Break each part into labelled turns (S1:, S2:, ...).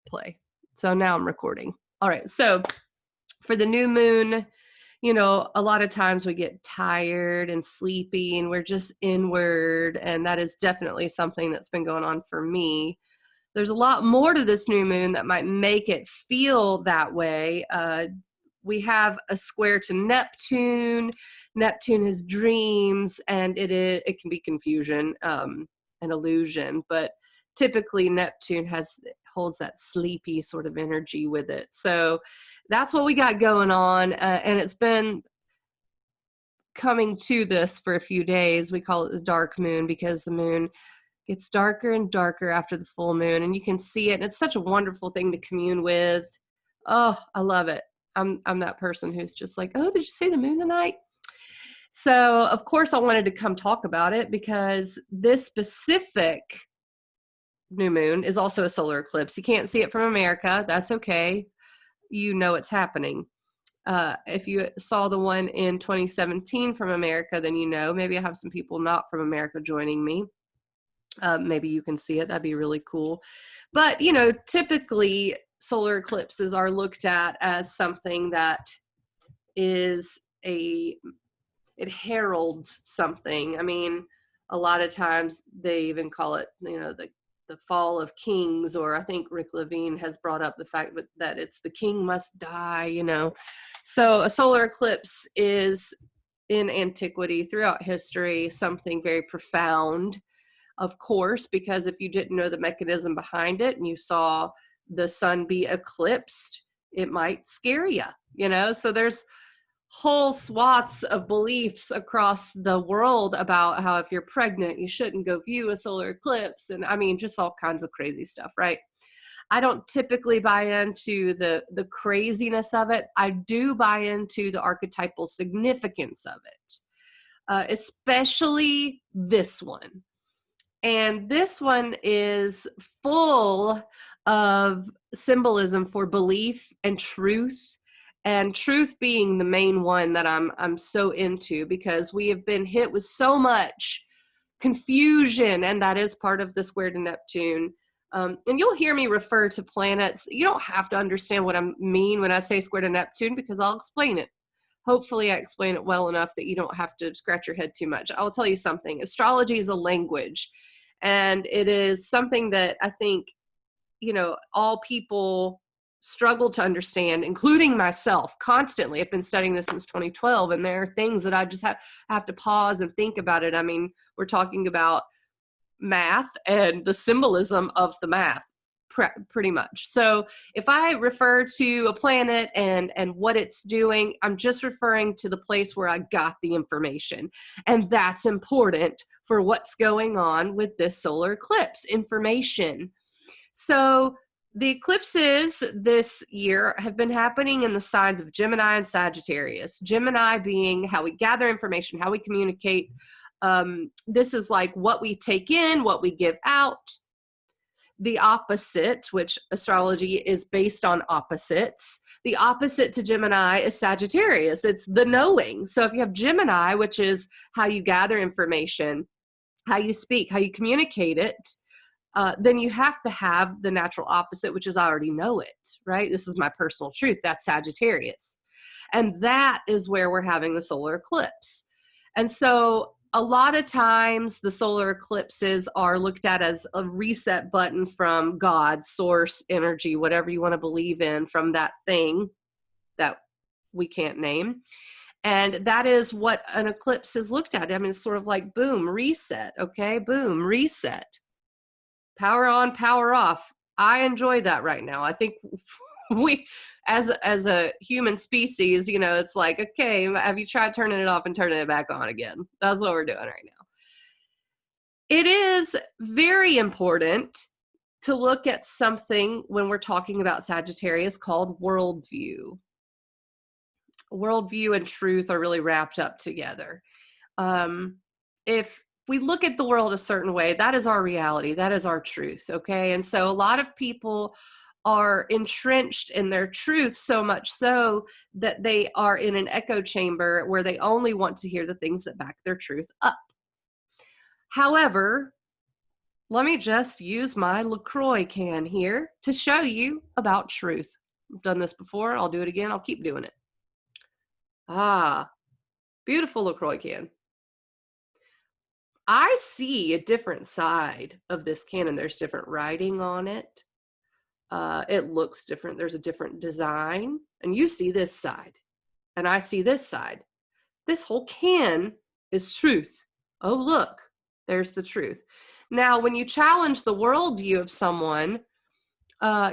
S1: play. So now I'm recording. All right. So for the new moon, you know, a lot of times we get tired and sleepy and we're just inward. And that is definitely something that's been going on for me. There's a lot more to this new moon that might make it feel that way. We have a square to Neptune. Neptune is dreams, and it can be confusion and illusion, but typically Neptune holds that sleepy sort of energy with it. So that's what we got going on, and it's been coming to this for a few days. We call it the dark moon because the moon gets darker and darker after the full moon, and you can see it, and it's such a wonderful thing to commune with. Oh, I love it. I'm that person who's just like, oh, did you see the moon tonight? So, of course, I wanted to come talk about it because this specific new moon is also a solar eclipse. You can't see it from America. That's okay. You know it's happening. If you saw the one in 2017 from America, then you know. Maybe I have some people not from America joining me. Maybe you can see it. That'd be really cool. But, you know, typically solar eclipses are looked at as something that it heralds something. I mean, a lot of times they even call it, you know, the fall of kings, or I think Rick Levine has brought up the fact that it's the king must die, you know. So a solar eclipse is in antiquity, throughout history, something very profound, of course, because if you didn't know the mechanism behind it and you saw the sun be eclipsed, it might scare you, you know? So there's whole swaths of beliefs across the world about how if you're pregnant, you shouldn't go view a solar eclipse. And I mean, just all kinds of crazy stuff, right? I don't typically buy into the craziness of it. I do buy into the archetypal significance of it, especially this one. And this one is full of symbolism for belief and truth being the main one that I'm so into, because we have been hit with so much confusion, and that is part of the square to Neptune. And you'll hear me refer to planets. You don't have to understand what I mean when I say square to Neptune, because I'll explain it. Hopefully I explain it well enough that you don't have to scratch your head too much. I'll tell you something. Astrology is a language, and it is something that I think, you know, all people struggle to understand, including myself constantly. I've been studying this since 2012, and there are things that I just have to pause and think about it. I mean, we're talking about math and the symbolism of the math pretty much. So if I refer to a planet and what it's doing, I'm just referring to the place where I got the information. And that's important for what's going on with this solar eclipse information. So the eclipses this year have been happening in the signs of Gemini and Sagittarius. Gemini being how we gather information, how we communicate. This is like what we take in, what we give out. The opposite, which astrology is based on opposites, the opposite to Gemini is Sagittarius. It's the knowing. So if you have Gemini, which is how you gather information, how you speak, how you communicate it, then you have to have the natural opposite, which is I already know it, right? This is my personal truth. That's Sagittarius. And that is where we're having the solar eclipse. And so a lot of times the solar eclipses are looked at as a reset button from God, source, energy, whatever you want to believe in, from that thing that we can't name. And that is what an eclipse is looked at. I mean, it's sort of like, boom, reset. Okay, boom, reset. Power on, power off. I enjoy that right now. I think we, as a human species, you know, it's like, okay, have you tried turning it off and turning it back on again? That's what we're doing right now. It is very important to look at something when we're talking about Sagittarius called worldview. Worldview and truth are really wrapped up together. If we look at the world a certain way, that is our reality. That is our truth. Okay. And so a lot of people are entrenched in their truth, so much so that they are in an echo chamber where they only want to hear the things that back their truth up. However, Let me just use my LaCroix can here to show you about truth. I've done this before. I'll do it again. I'll keep doing it. Ah, beautiful LaCroix can. I see a different side of this can, and there's different writing on it. It looks different. There's a different design. And you see this side, and I see this side. This whole can is truth. Oh, look, there's the truth. Now, when you challenge the worldview of someone,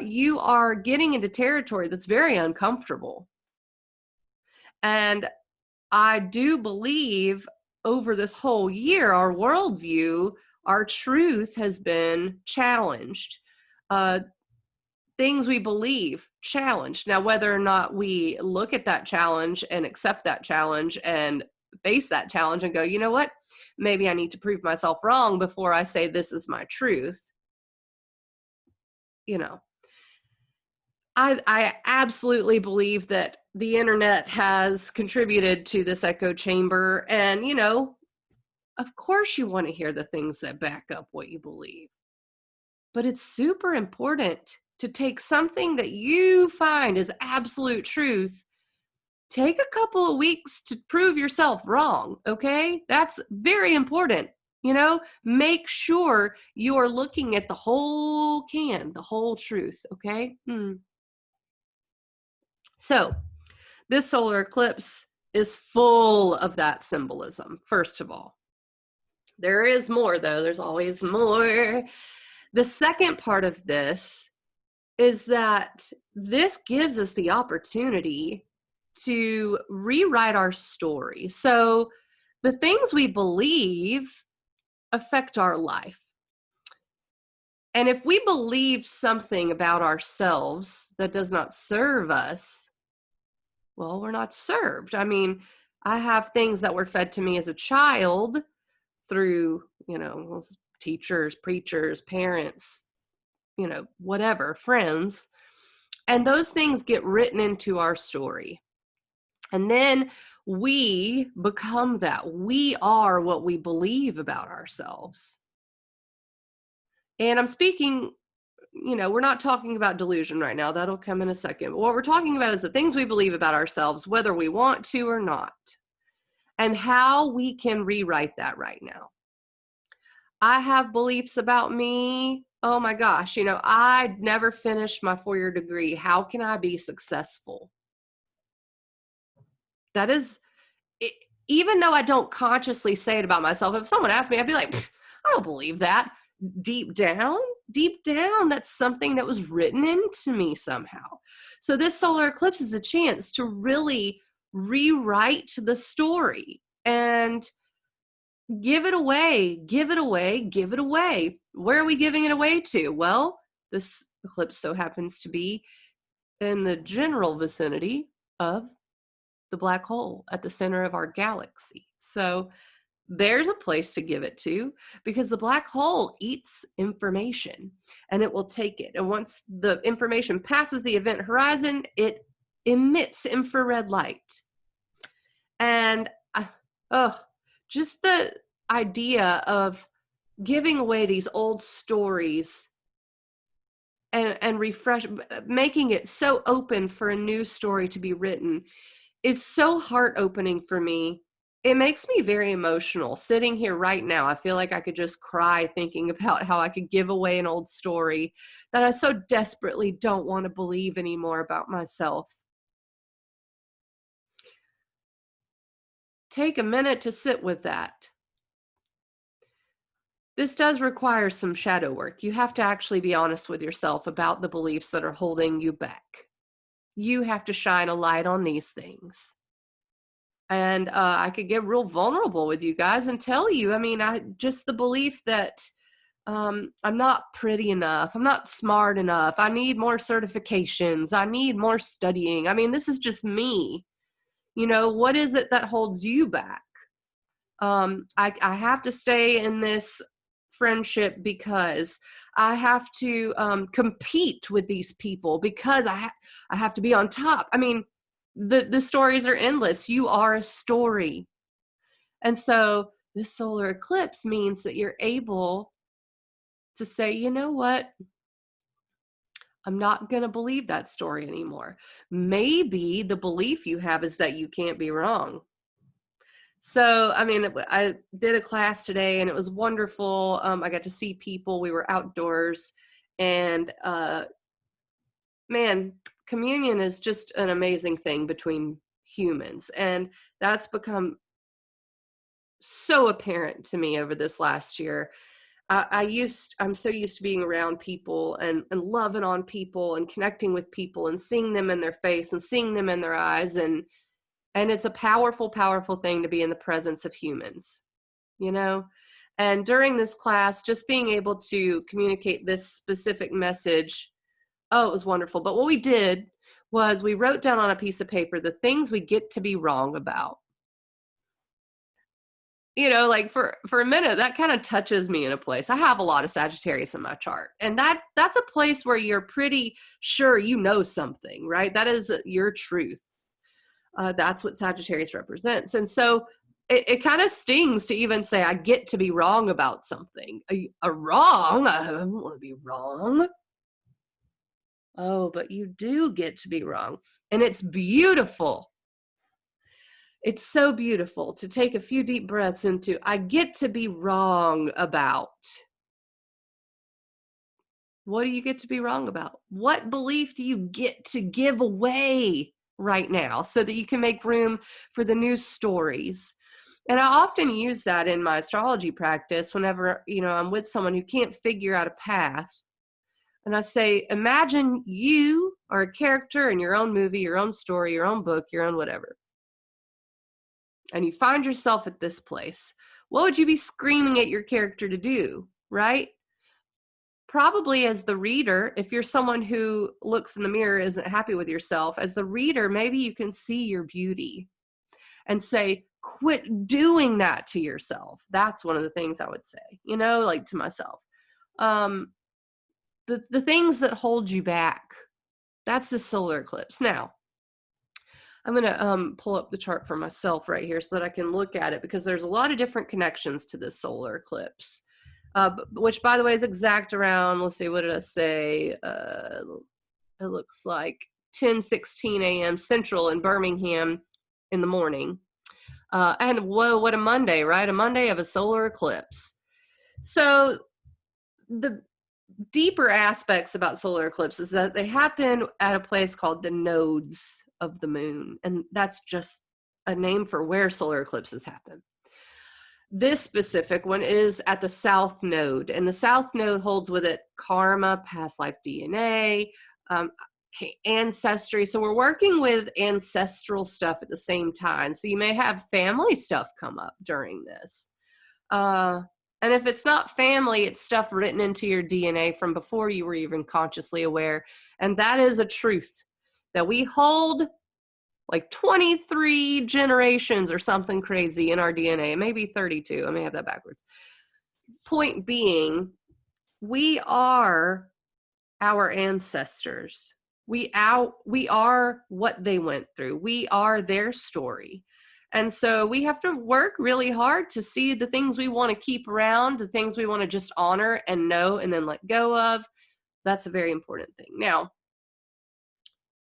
S1: you are getting into territory that's very uncomfortable. And I do believe over this whole year, our worldview, our truth has been challenged. Things we believe challenged. Now, whether or not we look at that challenge and accept that challenge and face that challenge and go, you know what, maybe I need to prove myself wrong before I say this is my truth. You know, I absolutely believe that the internet has contributed to this echo chamber. And, you know, of course you want to hear the things that back up what you believe. But it's super important to take something that you find is absolute truth, take a couple of weeks to prove yourself wrong, okay? That's very important. You know, make sure you are looking at the whole can, the whole truth, okay? So, this solar eclipse is full of that symbolism, first of all. There is more, though. There's always more. The second part of this is that this gives us the opportunity to rewrite our story. So the things we believe affect our life. And if we believe something about ourselves that does not serve us, well, we're not served. I mean, I have things that were fed to me as a child through, you know, teachers, preachers, parents, you know, whatever, friends. And those things get written into our story. And then we become that. We are what we believe about ourselves. And I'm speaking, you know, we're not talking about delusion right now. That'll come in a second. But what we're talking about is the things we believe about ourselves, whether we want to or not, and how we can rewrite that right now. I have beliefs about me. Oh my gosh, you know, I never finished my 4-year degree. How can I be successful? That is, even though I don't consciously say it about myself, if someone asked me, I'd be like, I don't believe that. Deep down, that's something that was written into me somehow. So this solar eclipse is a chance to really rewrite the story and give it away, give it away, give it away. Where are we giving it away to? Well, this eclipse so happens to be in the general vicinity of the black hole at the center of our galaxy. So there's a place to give it to, because the black hole eats information and it will take it. And once the information passes the event horizon, it emits infrared light. And just the idea of giving away these old stories and refresh, making it so open for a new story to be written, it's so heart-opening for me. It makes me very emotional. Sitting here right now, I feel like I could just cry thinking about how I could give away an old story that I so desperately don't want to believe anymore about myself. Take a minute to sit with that. This does require some shadow work. You have to actually be honest with yourself about the beliefs that are holding you back. You have to shine a light on these things. And I could get real vulnerable with you guys and tell you, I mean, just the belief that I'm not pretty enough, I'm not smart enough, I need more certifications, I need more studying. I mean, this is just me. You know, what is it that holds you back? I have to stay in this friendship because I have to compete with these people because I have to be on top. I mean, the stories are endless. You are a story. And so this solar eclipse means that you're able to say, you know what? I'm not going to believe that story anymore. Maybe the belief you have is that you can't be wrong. So, I mean, I did a class today and it was wonderful. I got to see people. We were outdoors, and man, communion is just an amazing thing between humans. And that's become so apparent to me over this last year. I'm so used to being around people and loving on people and connecting with people and seeing them in their face and seeing them in their eyes. And it's a powerful, powerful thing to be in the presence of humans, you know? And during this class, just being able to communicate this specific message, oh, it was wonderful. But what we did was we wrote down on a piece of paper the things we get to be wrong about. You know, like for a minute, that kind of touches me in a place. I have a lot of Sagittarius in my chart, and that's a place where you're pretty sure you know something, right? That is your truth. That's what Sagittarius represents. And so it kind of stings to even say, I get to be wrong about something. A wrong? I don't want to be wrong. Oh, but you do get to be wrong. And it's beautiful. It's so beautiful to take a few deep breaths into, I get to be wrong about. What do you get to be wrong about? What belief do you get to give away right now so that you can make room for the new stories? And I often use that in my astrology practice whenever, I'm with someone who can't figure out a path. And I say, imagine you are a character in your own movie, your own story, your own book, your own whatever. And you find yourself at this place. What would you be screaming at your character to do, right? Probably as the reader, if you're someone who looks in the mirror, isn't happy with yourself, as the reader, maybe you can see your beauty and say, quit doing that to yourself. That's one of the things I would say, like to myself. The things that hold you back, that's the solar eclipse. Now, I'm going to pull up the chart for myself right here so that I can look at it, because there's a lot of different connections to this solar eclipse, which, by the way, is exact around, let's see, what did I say? It looks like 10:16 a.m. Central in Birmingham in the morning. And whoa, what a Monday, right? A Monday of a solar eclipse. So the deeper aspects about solar eclipses that they happen at a place called the nodes of the moon, and that's just a name for where solar eclipses happen. This specific one is at the south node, and the south node holds with it karma, past life DNA, ancestry. So we're working with ancestral stuff at the same time. So you may have family stuff come up during this. And if it's not family, it's stuff written into your DNA from before you were even consciously aware. And that is a truth that we hold like 23 generations or something crazy in our DNA, maybe 32. I may have that backwards. Point being, we are our ancestors. We are what they went through. We are their story. And so we have to work really hard to see the things we want to keep around, the things we want to just honor and know and then let go of. That's a very important thing. Now,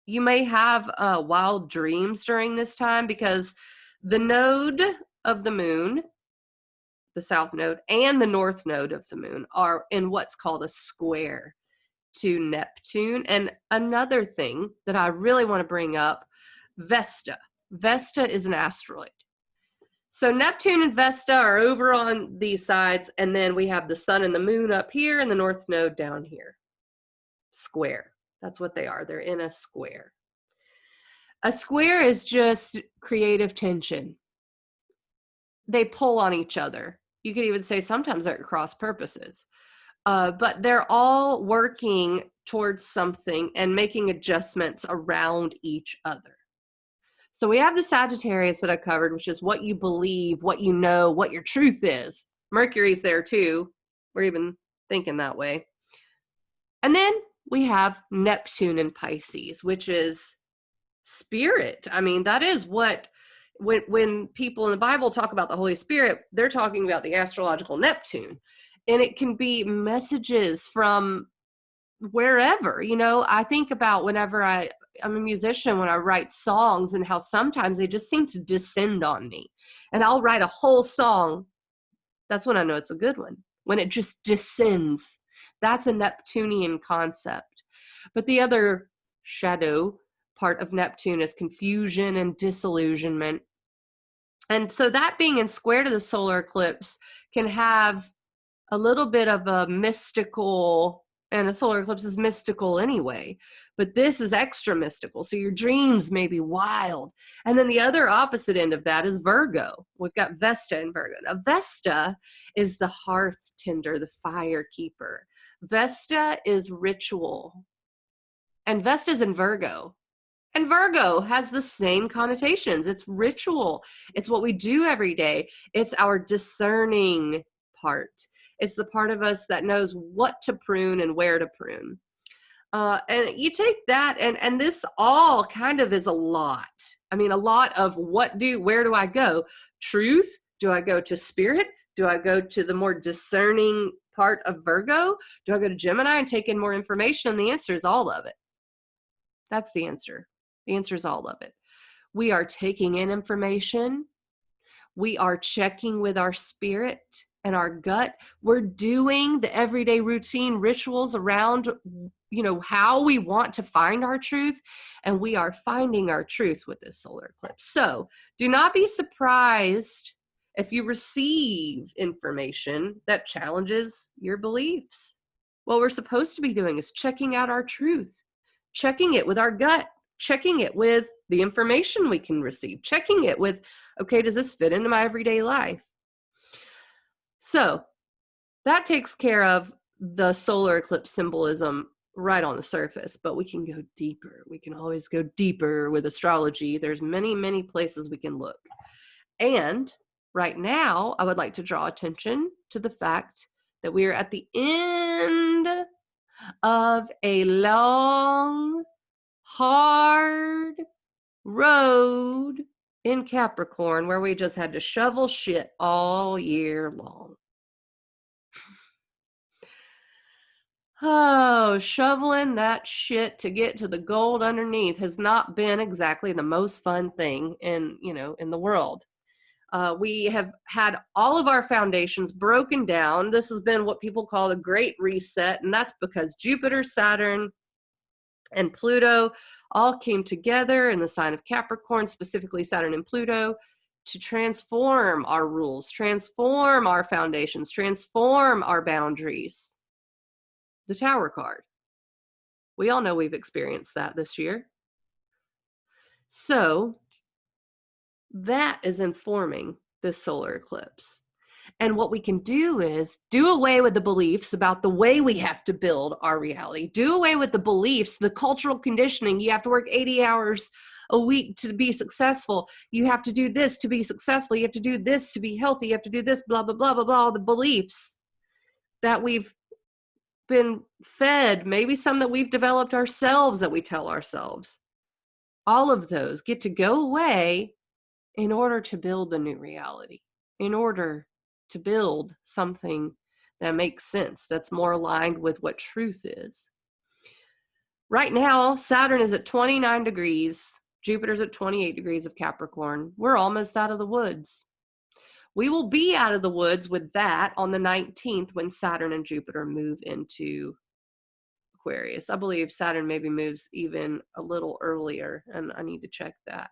S1: you may have wild dreams during this time, because the node of the moon, the south node, and the north node of the moon are in what's called a square to Neptune. And another thing that I really want to bring up, Vesta. Vesta is an asteroid. So Neptune and Vesta are over on these sides, and then we have the sun and the moon up here and the north node down here. Square. That's what they are. They're in a square. A square is just creative tension. They pull on each other. You could even say sometimes they're cross purposes. But they're all working towards something and making adjustments around each other. So we have the Sagittarius that I covered, which is what you believe, what you know, what your truth is. Mercury's there too. We're even thinking that way. And then we have Neptune in Pisces, which is spirit. I mean, that is what, when people in the Bible talk about the Holy Spirit, they're talking about the astrological Neptune. And it can be messages from wherever. I think about whenever I'm a musician, when I write songs, and how sometimes they just seem to descend on me. And I'll write a whole song. That's when I know it's a good one. When it just descends. That's a Neptunian concept. But the other shadow part of Neptune is confusion and disillusionment. And so that being in square to the solar eclipse can have a little bit of a mystical, and a solar eclipse is mystical anyway, but this is extra mystical. So your dreams may be wild. And then the other opposite end of that is Virgo. We've got Vesta in Virgo. Now, Vesta is the hearth tender, the fire keeper. Vesta is ritual. And Vesta's in Virgo. And Virgo has the same connotations. It's ritual. It's what we do every day. It's our discerning part. It's the part of us that knows what to prune and where to prune. And you take that, and this all kind of is a lot. I mean, a lot of where do I go? Truth? Do I go to spirit? Do I go to the more discerning part of Virgo? Do I go to Gemini and take in more information? The answer is all of it. That's the answer. The answer is all of it. We are taking in information. We are checking with our spirit and our gut. We're doing the everyday routine rituals around, how we want to find our truth. And we are finding our truth with this solar eclipse. So do not be surprised if you receive information that challenges your beliefs. What we're supposed to be doing is checking out our truth, checking it with our gut, checking it with the information we can receive, checking it with, okay, does this fit into my everyday life? So that takes care of the solar eclipse symbolism right on the surface, but we can go deeper. We can always go deeper with astrology. There's many, many places we can look. And right now, I would like to draw attention to the fact that we are at the end of a long, hard road in Capricorn where we just had to shovel shit all year long. Oh, shoveling that shit to get to the gold underneath has not been exactly the most fun thing in the world. We have had all of our foundations broken down. This has been what people call the Great Reset, and that's because Jupiter, Saturn, and Pluto all came together in the sign of Capricorn, specifically Saturn and Pluto, to transform our rules, transform our foundations, transform our boundaries. The Tower card. We all know we've experienced that this year. So that is informing this solar eclipse. And what we can do is do away with the beliefs about the way we have to build our reality. Do away with the beliefs, the cultural conditioning. You have to work 80 hours a week to be successful. You have to do this to be successful. You have to do this to be healthy. You have to do this, blah, blah, blah, blah, blah. The beliefs that we've been fed, maybe some that we've developed ourselves that we tell ourselves. All of those get to go away in order to build a new reality, in order to build something that makes sense, that's more aligned with what truth is. Right now, Saturn is at 29 degrees. Jupiter's at 28 degrees of Capricorn. We're almost out of the woods. We will be out of the woods with that on the 19th when Saturn and Jupiter move into Aquarius. I believe Saturn maybe moves even a little earlier, and I need to check that.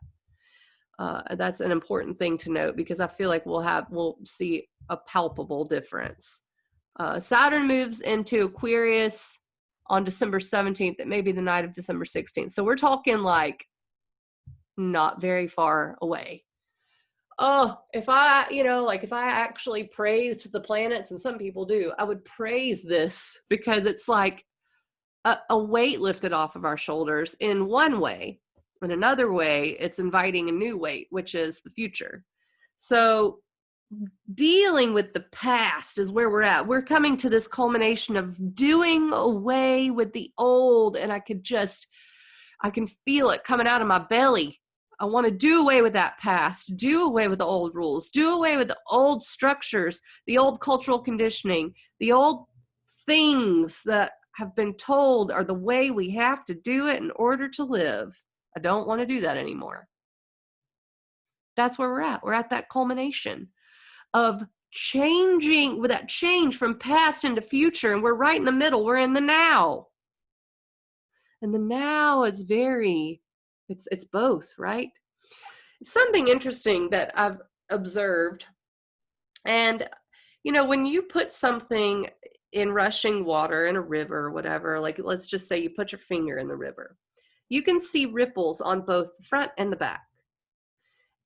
S1: That's an important thing to note because I feel like we'll see a palpable difference. Saturn moves into Aquarius on December 17th. It may be the night of December 16th. So we're talking like not very far away. Oh, if I actually praised the planets, and some people do, I would praise this because it's like a weight lifted off of our shoulders in one way. In another way, it's inviting a new weight, which is the future. So dealing with the past is where we're at. We're coming to this culmination of doing away with the old, and I can feel it coming out of my belly. I want to do away with that past, do away with the old rules, do away with the old structures, the old cultural conditioning, the old things that have been told are the way we have to do it in order to live. I don't want to do that anymore. That's where we're at. We're at that culmination of changing, with that change from past into future, and we're right in the middle. We're in the now. And the now is it's both, right? Something interesting that I've observed, and when you put something in rushing water in a river or whatever, like let's just say you put your finger in the river, you can see ripples on both the front and the back.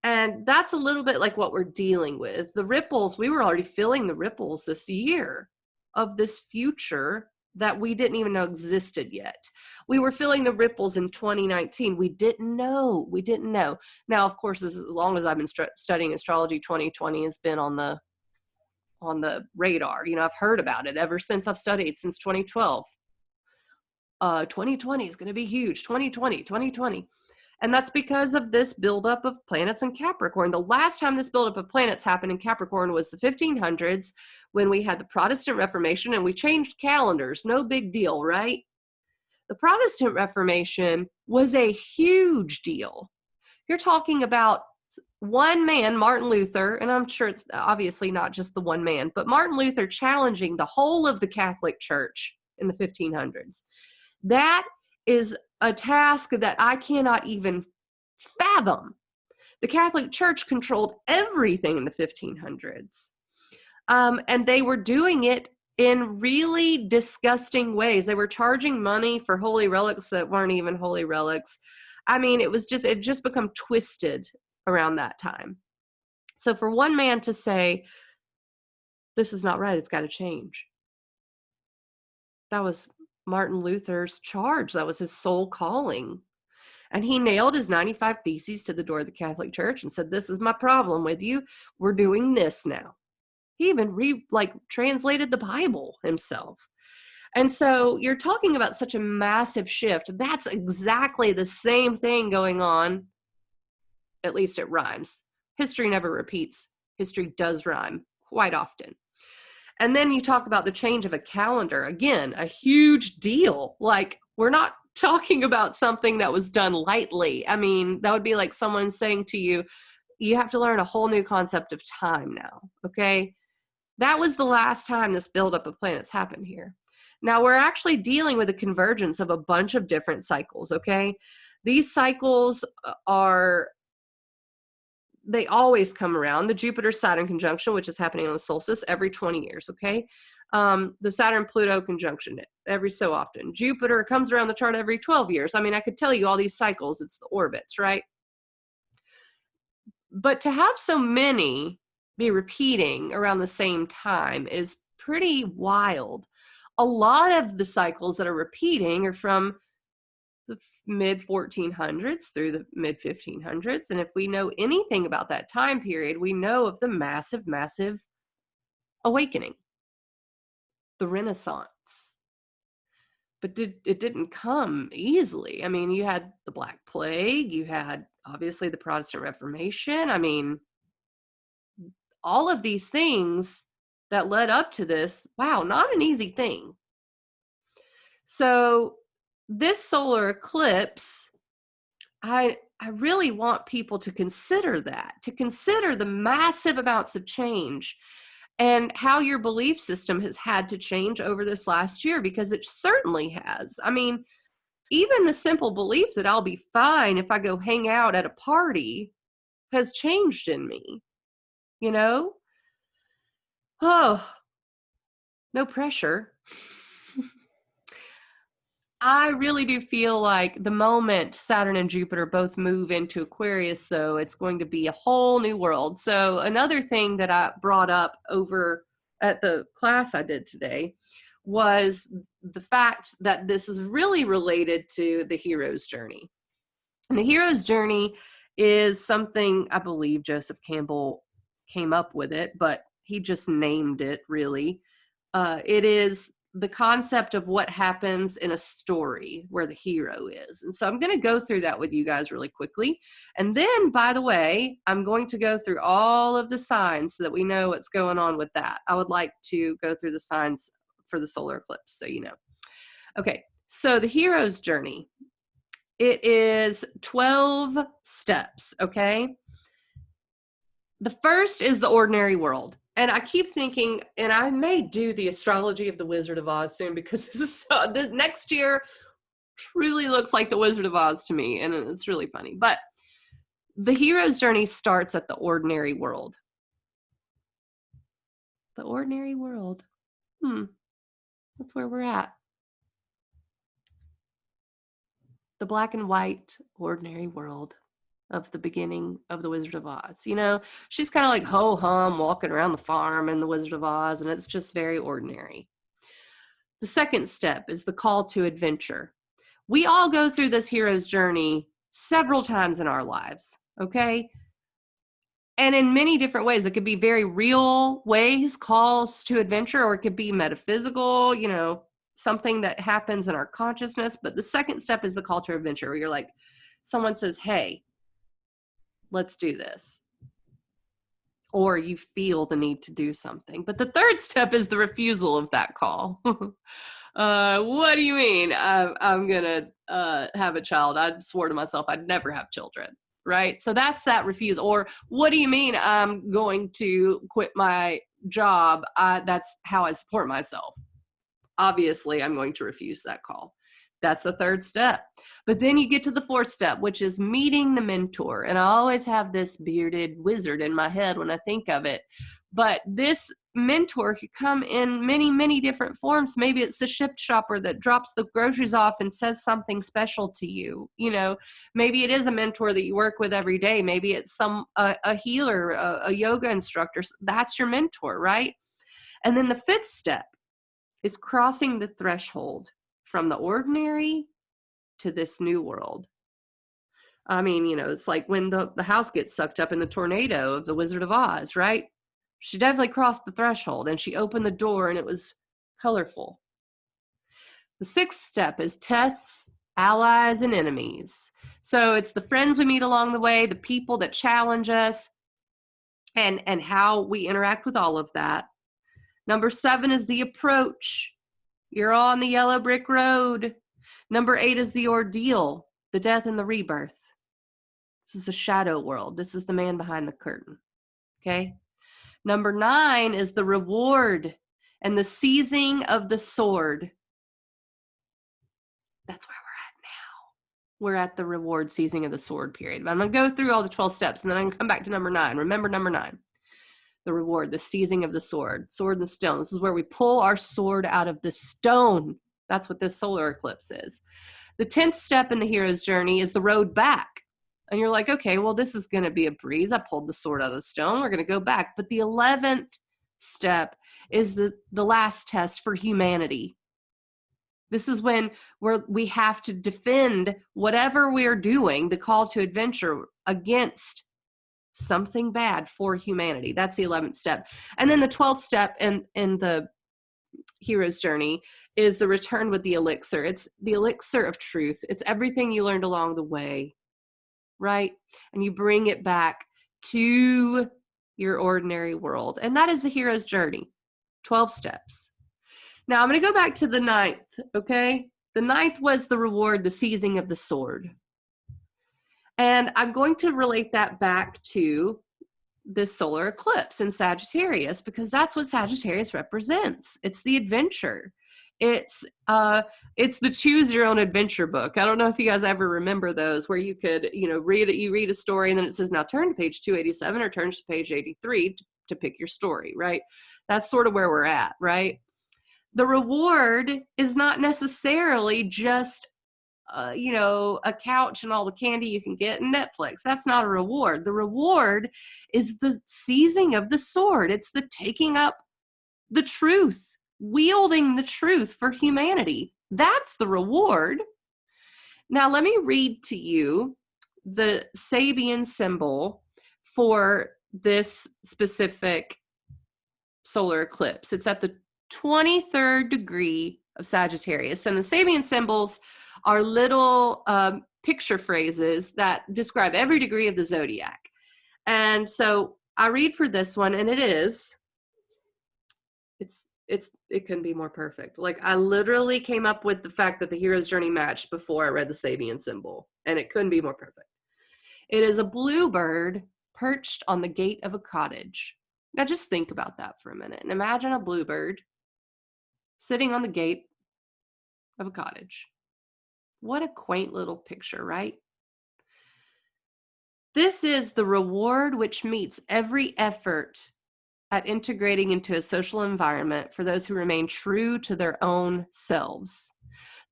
S1: And that's a little bit like what we're dealing with. The ripples, we were already feeling the ripples this year of this future that we didn't even know existed yet. We were feeling the ripples in 2019. We didn't know. Now, of course, as long as I've been studying astrology, 2020 has been on the radar. I've heard about it ever since I've studied, since 2012. 2020 is going to be huge. 2020. And that's because of this buildup of planets in Capricorn. The last time this buildup of planets happened in Capricorn was the 1500s, when we had the Protestant Reformation and we changed calendars. No big deal, right? The Protestant Reformation was a huge deal. You're talking about one man, Martin Luther, and I'm sure it's obviously not just the one man, but Martin Luther challenging the whole of the Catholic Church in the 1500s. That is a task that I cannot even fathom. The Catholic Church controlled everything in the 1500s. And they were doing it in really disgusting ways. They were charging money for holy relics that weren't even holy relics. I mean, it just become twisted around that time. So for one man to say, this is not right, it's got to change. That was Martin Luther's charge. That was his sole calling. And he nailed his 95 Theses to the door of the Catholic Church and said, this is my problem with you. We're doing this now. He even translated the Bible himself. And so you're talking about such a massive shift. That's exactly the same thing going on. At least it rhymes. History never repeats. History does rhyme quite often. And then you talk about the change of a calendar. Again, a huge deal. Like, we're not talking about something that was done lightly. I mean, that would be like someone saying to you, you have to learn a whole new concept of time now, okay? That was the last time this buildup of planets happened here. Now, we're actually dealing with a convergence of a bunch of different cycles, okay? These cycles they always come around. The Jupiter-Saturn conjunction, which is happening on the solstice every 20 years, okay? The Saturn-Pluto conjunction every so often. Jupiter comes around the chart every 12 years. I mean, I could tell you all these cycles. It's the orbits, right? But to have so many be repeating around the same time is pretty wild. A lot of the cycles that are repeating are from the mid 1400s through the mid 1500s. And if we know anything about that time period, we know of the massive, massive awakening, the Renaissance. But it didn't come easily. I mean, you had the Black Plague, you had obviously the Protestant Reformation. I mean, all of these things that led up to this, wow, not an easy thing. So this solar eclipse, I really want people to consider that, to consider the massive amounts of change and how your belief system has had to change over this last year, because it certainly has. I mean, even the simple belief that I'll be fine if I go hang out at a party has changed in me, you know? Oh, no pressure. I really do feel like the moment Saturn and Jupiter both move into Aquarius, though, it's going to be a whole new world. So another thing that I brought up over at the class I did today was the fact that this is really related to the hero's journey. And the hero's journey is something, I believe Joseph Campbell came up with it, but he just named it, really. It is the concept of what happens in a story where the hero is. And so I'm going to go through that with you guys really quickly. And then, by the way, I'm going to go through all of the signs so that we know what's going on with that. I would like to go through the signs for the solar eclipse, so you know. Okay, so the hero's journey. It is 12 steps, okay? The first is the ordinary world. And I keep thinking, and I may do the astrology of the Wizard of Oz soon, because this is the next year truly looks like the Wizard of Oz to me, and it's really funny. But the hero's journey starts at the ordinary world. The ordinary world. That's where we're at. The black and white ordinary world of the beginning of the Wizard of Oz. You know, she's kind of like ho-hum walking around the farm in the Wizard of Oz, and it's just very ordinary. The second step is the call to adventure. We all go through this hero's journey several times in our lives, okay? And in many different ways. It could be very real ways, calls to adventure, or it could be metaphysical, you know, something that happens in our consciousness. But the second step is the call to adventure, where you're like, someone says, hey, let's do this. Or you feel the need to do something. But the third step is the refusal of that call. What do you mean I'm going to have a child? I swore to myself I'd never have children, right? So that's that refusal. Or what do you mean I'm going to quit my job? That's how I support myself. Obviously, I'm going to refuse that call. That's the third step. But then you get to the fourth step, which is meeting the mentor. And I always have this bearded wizard in my head when I think of it. But this mentor could come in many, many different forms. Maybe it's the shift shopper that drops the groceries off and says something special to you. You know, maybe it is a mentor that you work with every day. Maybe it's a healer, a yoga instructor. That's your mentor, right? And then the fifth step is crossing the threshold from the ordinary to this new world. I mean, you know, it's like when the house gets sucked up in the tornado of the Wizard of Oz, right? She definitely crossed the threshold, and she opened the door, and it was colorful. The sixth step is tests, allies, and enemies. So it's the friends we meet along the way, the people that challenge us, and how we interact with all of that. Number 7 is the approach. You're on the yellow brick road. Number 8 is the ordeal, the death and the rebirth. This is the shadow world. This is the man behind the curtain. Okay? Number 9 is the reward and the seizing of the sword. That's where we're at now. We're at the reward, seizing of the sword period. But I'm going to go through all the 12 steps, and then I'm going to come back to number 9. Remember number 9. The reward, the seizing of the sword and the stone. This is where we pull our sword out of the stone. That's what this solar eclipse is. The 10th step in the hero's journey is the road back. And you're like, okay, well, this is going to be a breeze. I pulled the sword out of the stone. We're going to go back. But the 11th step is the last test for humanity. This is when we have to defend whatever we're doing, the call to adventure, against something bad for humanity. That's the 11th step. And then the 12th step in the hero's journey is the return with the elixir. It's the elixir of truth. It's everything you learned along the way, right? And you bring it back to your ordinary world. And that is the hero's journey. 12 steps. Now I'm going to go back to the 9th, okay? The 9th was the reward, the seizing of the sword. And I'm going to relate that back to this solar eclipse in Sagittarius, because that's what Sagittarius represents. It's the adventure. It's the choose your own adventure book. I don't know if you guys ever remember those, where you could, read it. You read a story and then it says, now turn to page 287 or turn to page 83 to pick your story, right? That's sort of where we're at, right? The reward is not necessarily just a couch and all the candy you can get in Netflix. That's not a reward. The reward is the seizing of the sword. It's the taking up the truth, wielding the truth for humanity. That's the reward. Now, let me read to you the Sabian symbol for this specific solar eclipse. It's at the 23rd degree of Sagittarius. And the Sabian symbols are little picture phrases that describe every degree of the zodiac. And so I read for this one, and it couldn't be more perfect. Like, I literally came up with the fact that the hero's journey matched before I read the Sabian symbol, and it couldn't be more perfect. It is a bluebird perched on the gate of a cottage. Now just think about that for a minute and imagine a bluebird sitting on the gate of a cottage. What a quaint little picture, right? This is the reward which meets every effort at integrating into a social environment for those who remain true to their own selves.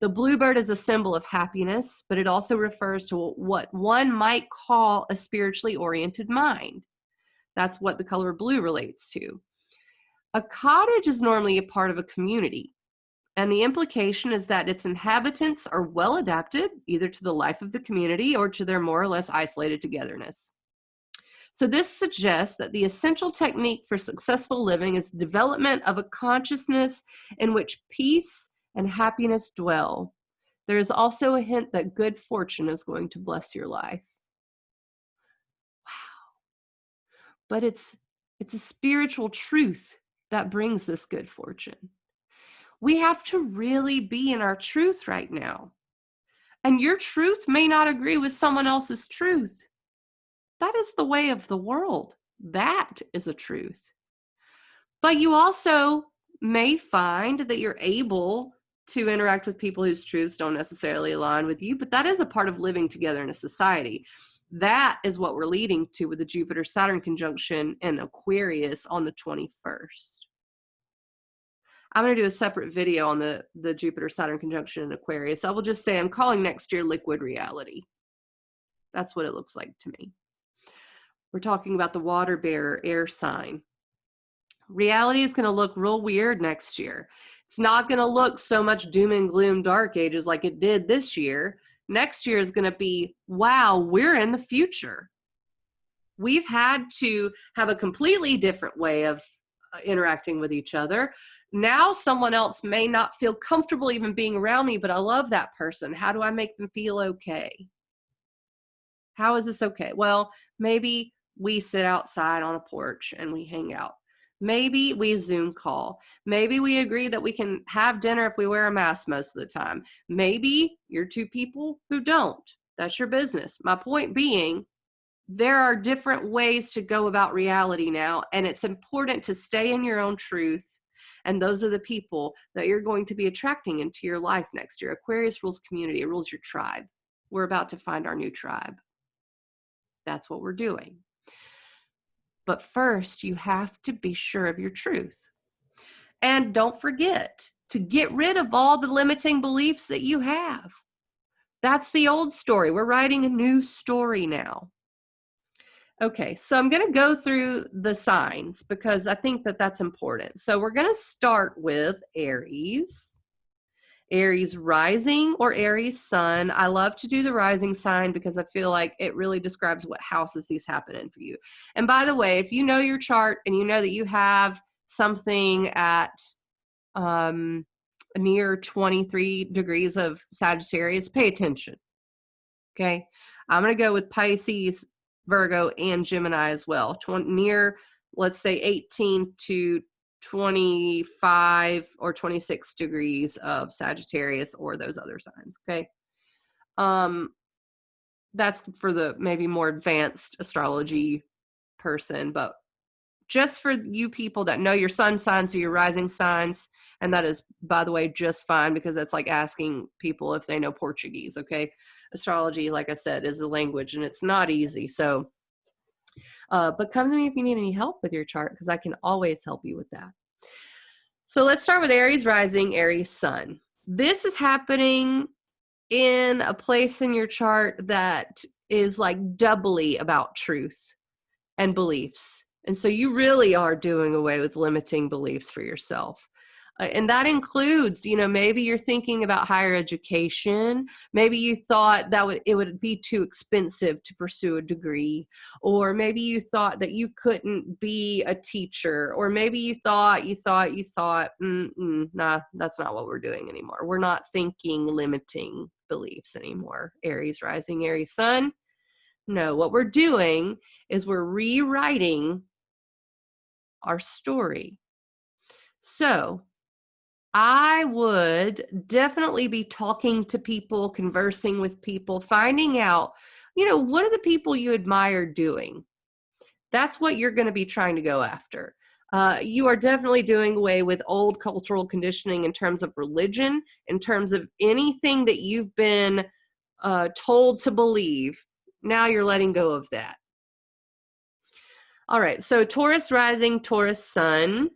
S1: The bluebird is a symbol of happiness, but it also refers to what one might call a spiritually oriented mind. That's what the color blue relates to. A cottage is normally a part of a community, and the implication is that its inhabitants are well adapted either to the life of the community or to their more or less isolated togetherness. So this suggests that the essential technique for successful living is the development of a consciousness in which peace and happiness dwell. There is also a hint that good fortune is going to bless your life. Wow. But it's a spiritual truth that brings this good fortune. We have to really be in our truth right now. And your truth may not agree with someone else's truth. That is the way of the world. That is a truth. But you also may find that you're able to interact with people whose truths don't necessarily align with you, but that is a part of living together in a society. That is what we're leading to with the Jupiter-Saturn conjunction in Aquarius on the 21st. I'm going to do a separate video on the Jupiter-Saturn conjunction in Aquarius. I will just say I'm calling next year liquid reality. That's what it looks like to me. We're talking about the water bearer air sign. Reality is going to look real weird next year. It's not going to look so much doom and gloom dark ages like it did this year. Next year is going to be, wow, we're in the future. We've had to have a completely different way of interacting with each other. Now someone else may not feel comfortable even being around me, but I love that person. How do I make them feel okay? How is this okay? Well, maybe we sit outside on a porch and we hang out. Maybe we Zoom call. Maybe we agree that we can have dinner if we wear a mask most of the time. Maybe you're two people who don't. That's your business. My point being, there are different ways to go about reality now, and it's important to stay in your own truth. And those are the people that you're going to be attracting into your life next year. Aquarius rules community. It rules your tribe. We're about to find our new tribe. That's what we're doing. But first, you have to be sure of your truth. And don't forget to get rid of all the limiting beliefs that you have. That's the old story. We're writing a new story now. Okay, so I'm going to go through the signs because I think that that's important. So we're going to start with Aries. Aries rising or Aries sun. I love to do the rising sign because I feel like it really describes what houses these happen in for you. And by the way, if you know your chart and you know that you have something at near 23 degrees of Sagittarius, pay attention. Okay, I'm going to go with Pisces, Virgo, and Gemini as well. Near, let's say 18 to 25 or 26 degrees of Sagittarius or those other signs, okay? That's for the maybe more advanced astrology person, but just for you people that know your sun signs or your rising signs, and that is, by the way, just fine because that's like asking people if they know Portuguese, okay? Astrology, like I said, is a language and it's not easy, so but come to me if you need any help with your chart because I can always help you with that. So let's start with Aries rising, Aries sun. This is happening in a place in your chart that is like doubly about truth and beliefs. And so you really are doing away with limiting beliefs for yourself. And that includes, maybe you're thinking about higher education. Maybe you thought that it would be too expensive to pursue a degree, or maybe you thought that you couldn't be a teacher, or maybe you thought, nah, that's not what we're doing anymore. We're not thinking limiting beliefs anymore. Aries rising, Aries sun. No, what we're doing is we're rewriting our story. So I would definitely be talking to people, conversing with people, finding out, what are the people you admire doing? That's what you're going to be trying to go after. You are definitely doing away with old cultural conditioning in terms of religion, in terms of anything that you've been told to believe. Now you're letting go of that. All right, so Taurus rising, Taurus sun.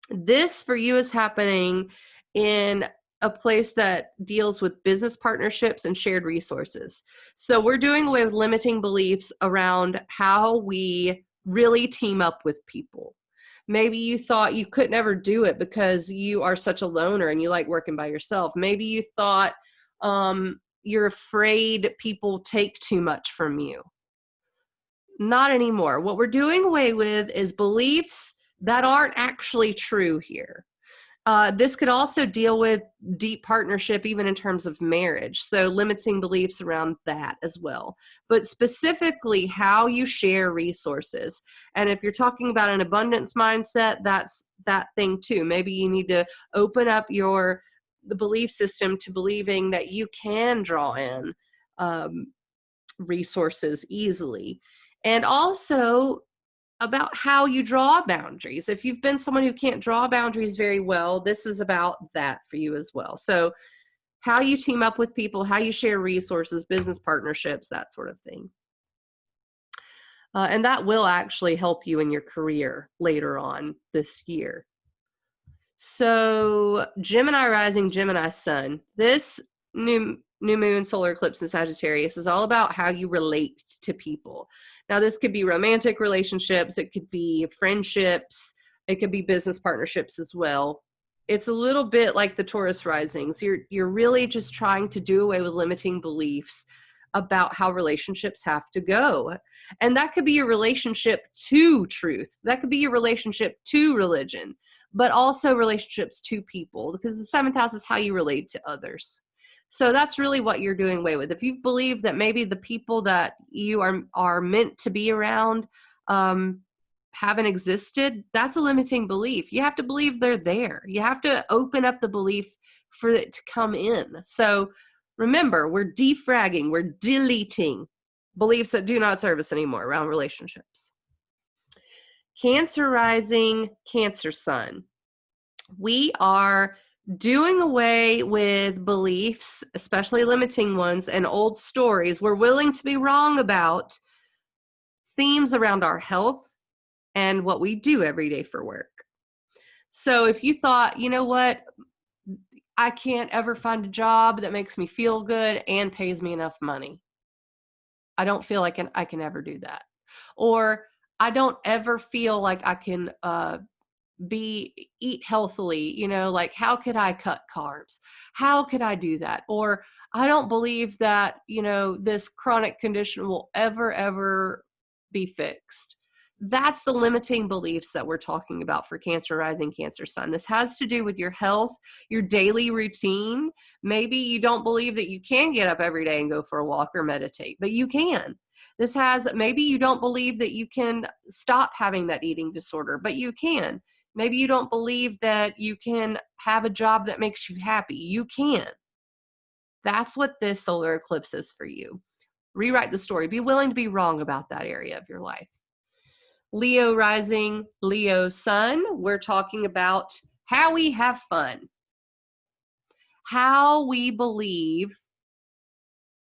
S1: This for you is happening in a place that deals with business partnerships and shared resources. So we're doing away with limiting beliefs around how we really team up with people. Maybe you thought you could never do it because you are such a loner and you like working by yourself. Maybe you thought you're afraid people take too much from you. Not anymore. What we're doing away with is beliefs that aren't actually true here. This could also deal with deep partnership, even in terms of marriage. So limiting beliefs around that as well. But specifically how you share resources. And if you're talking about an abundance mindset, that's that thing too. Maybe you need to open up the belief system to believing that you can draw in resources easily. And also about how you draw boundaries. If you've been someone who can't draw boundaries very well, this is about that for you as well. So how you team up with people, how you share resources, business partnerships, that sort of thing. And that will actually help you in your career later on this year. So Gemini rising, Gemini sun. This new moon solar eclipse in Sagittarius is all about how you relate to people. Now, this could be romantic relationships, it could be friendships, it could be business partnerships as well. It's a little bit like the Taurus risings. You're really just trying to do away with limiting beliefs about how relationships have to go. And that could be your relationship to truth. That could be your relationship to religion, but also relationships to people, because the seventh house is how you relate to others. So that's really what you're doing away with. If you believe that maybe the people that you are meant to be around haven't existed, that's a limiting belief. You have to believe they're there. You have to open up the belief for it to come in. So remember, we're defragging, we're deleting beliefs that do not serve us anymore around relationships. Cancer rising, Cancer sun. We are doing away with beliefs, especially limiting ones, and old stories we're willing to be wrong about, themes around our health and what we do every day for work. So if you thought, you know what, I can't ever find a job that makes me feel good and pays me enough money. I don't feel like I can ever do that. Or I don't ever feel like I can eat healthily, like how could I cut carbs? How could I do that? Or I don't believe that, this chronic condition will ever be fixed. That's the limiting beliefs that we're talking about for Cancer rising, Cancer sun. This has to do with your health, your daily routine. Maybe you don't believe that you can get up every day and go for a walk or meditate, but you can. Maybe you don't believe that you can stop having that eating disorder, but you can. Maybe you don't believe that you can have a job that makes you happy. You can. That's what this solar eclipse is for you. Rewrite the story. Be willing to be wrong about that area of your life. Leo rising, Leo sun. We're talking about how we have fun. How we believe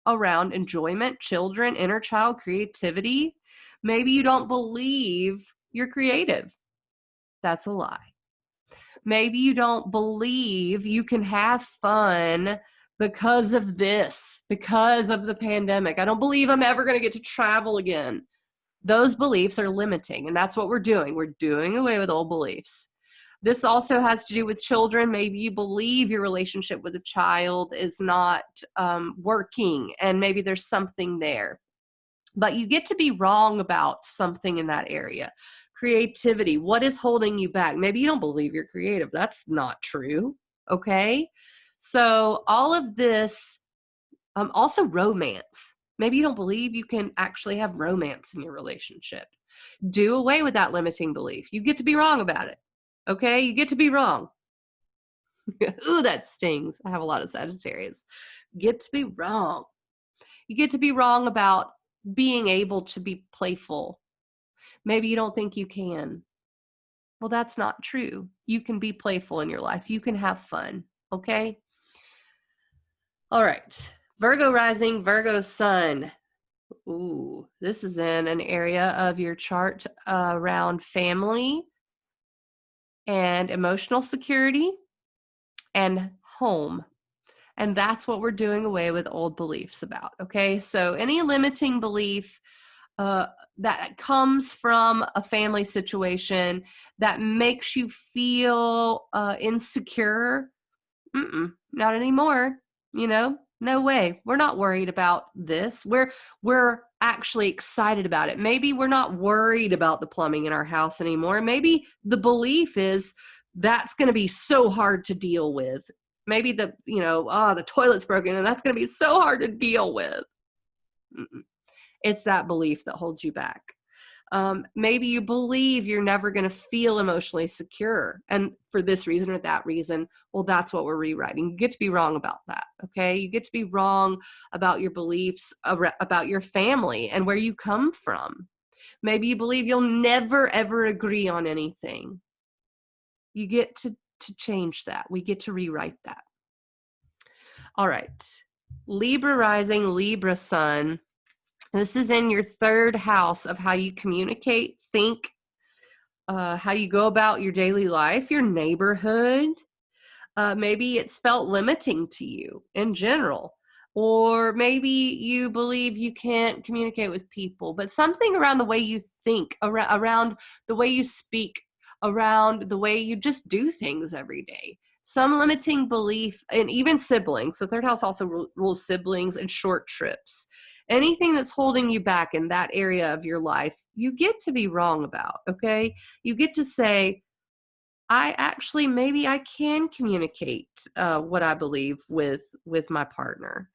S1: around enjoyment, children, inner child creativity. Maybe you don't believe you're creative. That's a lie. Maybe you don't believe you can have fun because of this, because of the pandemic. I don't believe I'm ever going to get to travel again. Those beliefs are limiting, and that's what we're doing. We're doing away with old beliefs. This also has to do with children. Maybe you believe your relationship with a child is not working, and maybe there's something there. But you get to be wrong about something in that area. Creativity, what is holding you back? Maybe you don't believe you're creative. That's not true, okay? So all of this, also romance. Maybe you don't believe you can actually have romance in your relationship. Do away with that limiting belief. You get to be wrong about it, okay? You get to be wrong. Ooh, that stings. I have a lot of Sagittarius. Get to be wrong. You get to be wrong about being able to be playful. Maybe you don't think you can. Well, that's not true. You can be playful in your life. You can have fun, okay? All right. Virgo rising, Virgo sun. Ooh, this is in an area of your chart around family and emotional security and home. And that's what we're doing away with old beliefs about, okay? So any limiting belief that comes from a family situation that makes you feel insecure, not anymore. No way. We're not worried about this. We're actually excited about it. Maybe we're not worried about the plumbing in our house anymore. Maybe the belief is that's going to be so hard to deal with. Maybe the toilet's broken and that's going to be so hard to deal with. It's that belief that holds you back. Maybe you believe you're never going to feel emotionally secure. And for this reason or that reason, well, that's what we're rewriting. You get to be wrong about that, okay? You get to be wrong about your beliefs, about your family and where you come from. Maybe you believe you'll never, ever agree on anything. You get to change that. We get to rewrite that. All right. Libra rising, Libra sun. This is in your third house of how you communicate, think, how you go about your daily life, your neighborhood. Maybe it's felt limiting to you in general. Or maybe you believe you can't communicate with people, but something around the way you think, around the way you speak, around the way you just do things every day. Some limiting belief, and even siblings. So third house also rules siblings and short trips. Anything that's holding you back in that area of your life, you get to be wrong about, okay? You get to say, maybe I can communicate what I believe with my partner.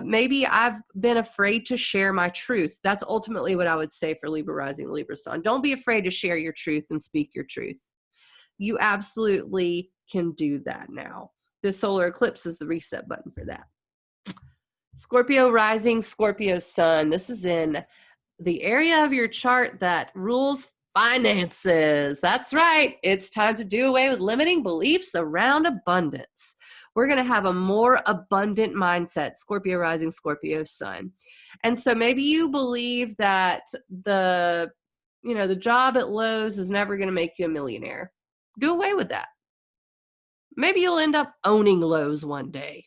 S1: Maybe I've been afraid to share my truth. That's ultimately what I would say for Libra rising, Libra sun. Don't be afraid to share your truth and speak your truth. You absolutely can do that now. The solar eclipse is the reset button for that. Scorpio rising, Scorpio sun. This is in the area of your chart that rules finances. That's right. It's time to do away with limiting beliefs around abundance. We're going to have a more abundant mindset, Scorpio rising, Scorpio sun. And so maybe you believe that the job at Lowe's is never going to make you a millionaire. Do away with that. Maybe you'll end up owning Lowe's one day.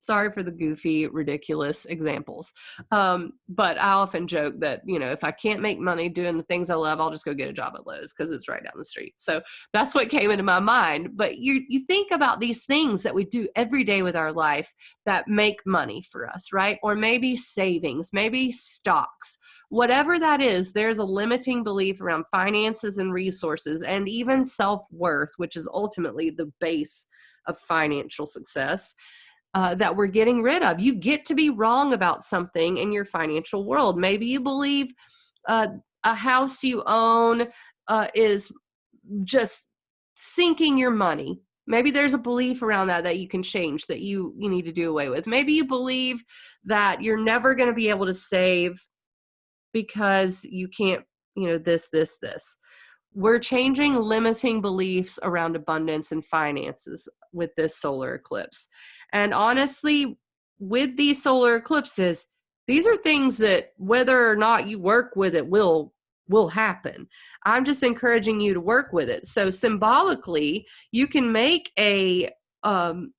S1: Sorry for the goofy, ridiculous examples. But I often joke that, if I can't make money doing the things I love, I'll just go get a job at Lowe's because it's right down the street. So that's what came into my mind. But you think about these things that we do every day with our life that make money for us, right? Or maybe savings, maybe stocks. Whatever that is, there's a limiting belief around finances and resources and even self-worth, which is ultimately the base of financial success. That we're getting rid of. You get to be wrong about something in your financial world. Maybe you believe a house you own is just sinking your money. Maybe there's a belief around that you can change, that you need to do away with. Maybe you believe that you're never going to be able to save because you can't, this. We're changing limiting beliefs around abundance and finances with this solar eclipse. And honestly, with these solar eclipses, these are things that whether or not you work with it will happen. I'm just encouraging you to work with it. So symbolically, you can make an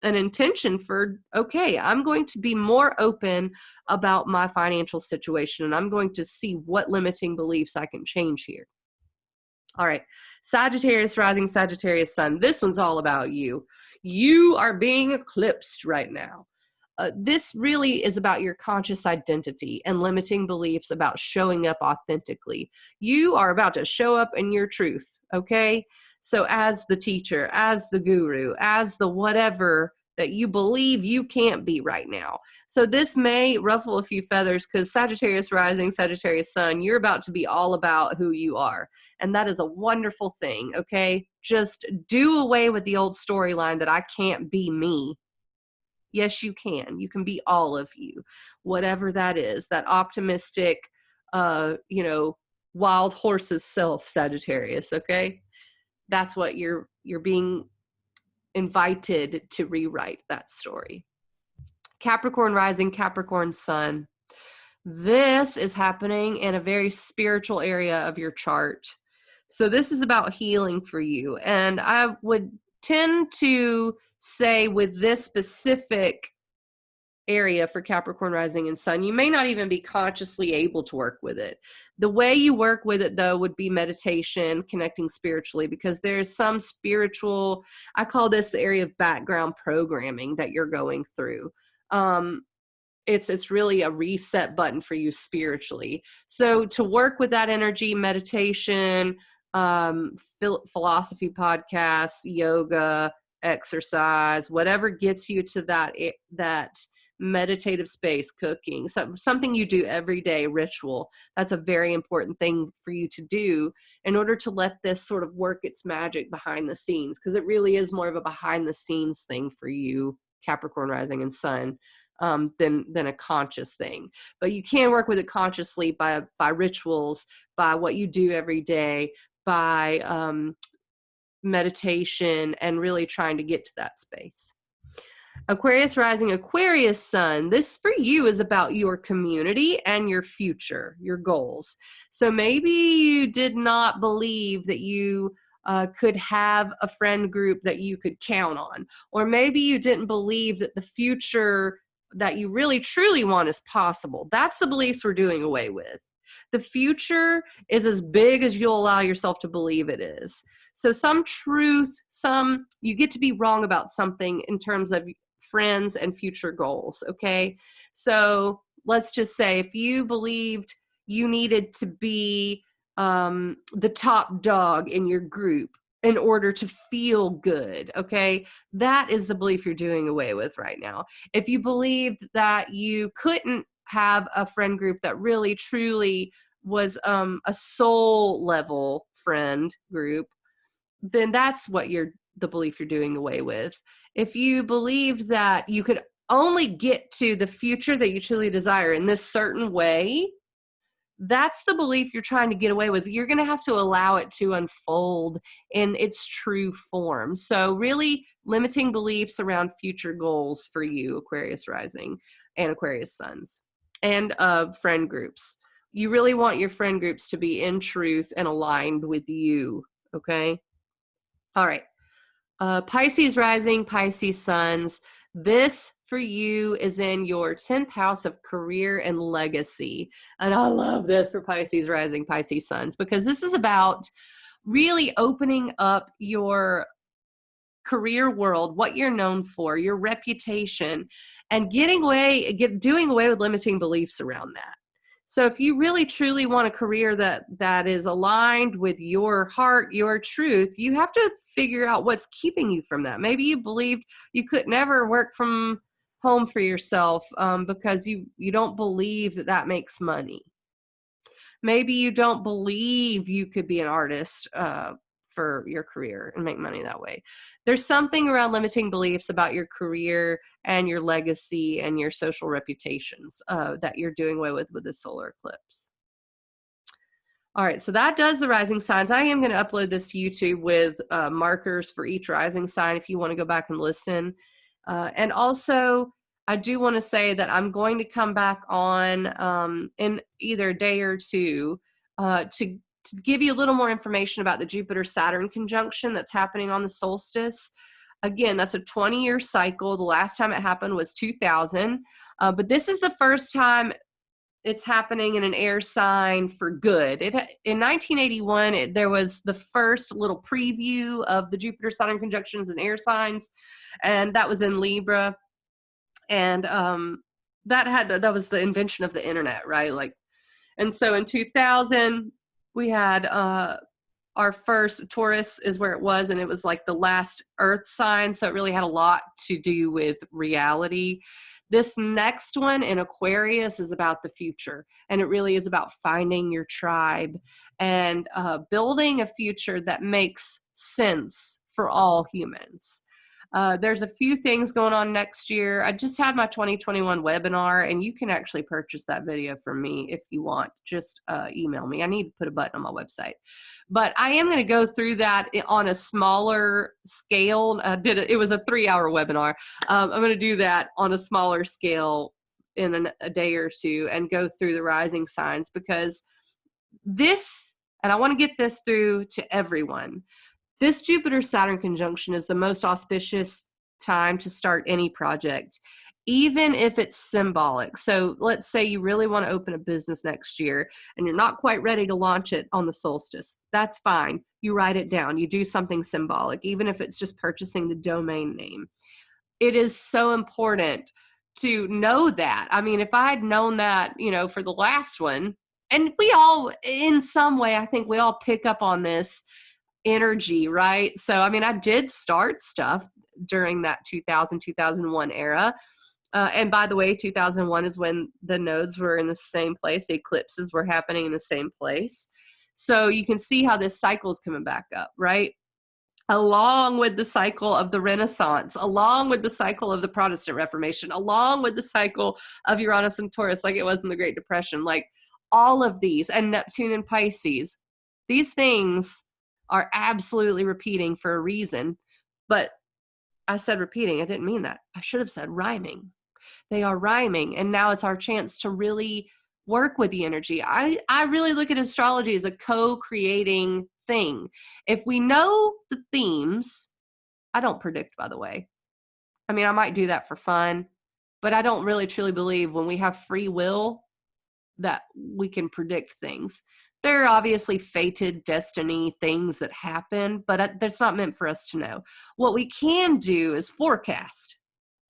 S1: intention for, okay, I'm going to be more open about my financial situation, and I'm going to see what limiting beliefs I can change here. All right. Sagittarius rising, Sagittarius sun. This one's all about you. You are being eclipsed right now. This really is about your conscious identity and limiting beliefs about showing up authentically. You are about to show up in your truth, okay? So as the teacher, as the guru, as the whatever that you believe you can't be right now. So this may ruffle a few feathers because Sagittarius rising, Sagittarius sun, you're about to be all about who you are. And that is a wonderful thing, okay? Just do away with the old storyline that I can't be me. Yes, you can. You can be all of you, whatever that is, that optimistic, wild horse's self, Sagittarius, okay? That's what you're being invited to rewrite that story. Capricorn rising, Capricorn sun. This is happening in a very spiritual area of your chart. So this is about healing for you. And I would tend to say with this specific area for Capricorn rising and sun, you may not even be consciously able to work with it. The way you work with it, though, would be meditation, connecting spiritually, because there's some spiritual, I call this the area of background programming that you're going through. It's really a reset button for you spiritually. So to work with that energy, meditation, philosophy podcasts, yoga, exercise, whatever gets you to that meditative space, cooking, something you do every day, ritual. That's a very important thing for you to do in order to let this sort of work its magic behind the scenes, because it really is more of a behind the scenes thing for you, Capricorn rising and sun, than a conscious thing. But you can work with it consciously by rituals, by what you do every day, by meditation, and really trying to get to that space. Aquarius rising, Aquarius sun. This for you is about your community and your future, your goals. So maybe you did not believe that you could have a friend group that you could count on. Or maybe you didn't believe that the future that you really truly want is possible. That's the beliefs we're doing away with. The future is as big as you'll allow yourself to believe it is. So some truth, you get to be wrong about something in terms of friends and future goals, okay? So let's just say if you believed you needed to be the top dog in your group in order to feel good, okay? That is the belief you're doing away with right now. If you believed that you couldn't have a friend group that really truly was a soul level friend group, then that's what the belief you're doing away with. If you believed that you could only get to the future that you truly desire in this certain way, that's the belief you're trying to get away with. You're going to have to allow it to unfold in its true form. So really limiting beliefs around future goals for you, Aquarius rising and Aquarius suns, and friend groups. You really want your friend groups to be in truth and aligned with you, okay? All right. Pisces rising, Pisces suns. This for you is in your 10th house of career and legacy. And I love this for Pisces rising, Pisces suns, because this is about really opening up your career world, what you're known for, your reputation, and doing away with limiting beliefs around that. So if you really truly want a career that is aligned with your heart, your truth, you have to figure out what's keeping you from that. Maybe you believed you could never work from home for yourself because you don't believe that makes money. Maybe you don't believe you could be an artist for your career and make money that way. There's something around limiting beliefs about your career and your legacy and your social reputations that you're doing away with this solar eclipse. All right, so that does the rising signs. I am going to upload this to YouTube with markers for each rising sign if you want to go back and listen. And also, I do want to say that I'm going to come back on in either a day or two to give you a little more information about the Jupiter-Saturn conjunction that's happening on the solstice. Again, that's a 20-year cycle. The last time it happened was 2000. But this is the first time it's happening in an air sign for good. In 1981, there was the first little preview of the Jupiter-Saturn conjunctions in air signs, and that was in Libra. And that was the invention of the internet, right? Like, and so in 2000, we had our first Taurus is where it was, and it was like the last Earth sign, so it really had a lot to do with reality. This next one in Aquarius is about the future, and it really is about finding your tribe and building a future that makes sense for all humans. There's a few things going on next year. I just had my 2021 webinar, and you can actually purchase that video from me if you want. Just email me. I need to put a button on my website. But I am going to go through that on a smaller scale. It was a 3-hour webinar. I'm going to do that on a smaller scale in a day or two and go through the rising signs, because this, and I want to get this through to everyone, this Jupiter-Saturn conjunction is the most auspicious time to start any project, even if it's symbolic. So let's say you really want to open a business next year and you're not quite ready to launch it on the solstice. That's fine. You write it down. You do something symbolic, even if it's just purchasing the domain name. It is so important to know that. I mean, if I had known that, for the last one, and we all, in some way, I think we all pick up on this energy, right? So, I mean, I did start stuff during that 2001 era. And by the way, 2001 is when the nodes were in the same place. The eclipses were happening in the same place. So you can see how this cycle is coming back up, right? Along with the cycle of the Renaissance, along with the cycle of the Protestant Reformation, along with the cycle of Uranus and Taurus, like it was in the Great Depression, like all of these, and Neptune and Pisces, these things are absolutely repeating for a reason. But I said repeating, I didn't mean that. I should have said rhyming. They are rhyming, and now it's our chance to really work with the energy. I really look at astrology as a co-creating thing. If we know the themes, I don't predict, by the way. I mean, I might do that for fun, but I don't really truly believe when we have free will that we can predict things. There are obviously fated destiny things that happen, but that's not meant for us to know. What we can do is forecast,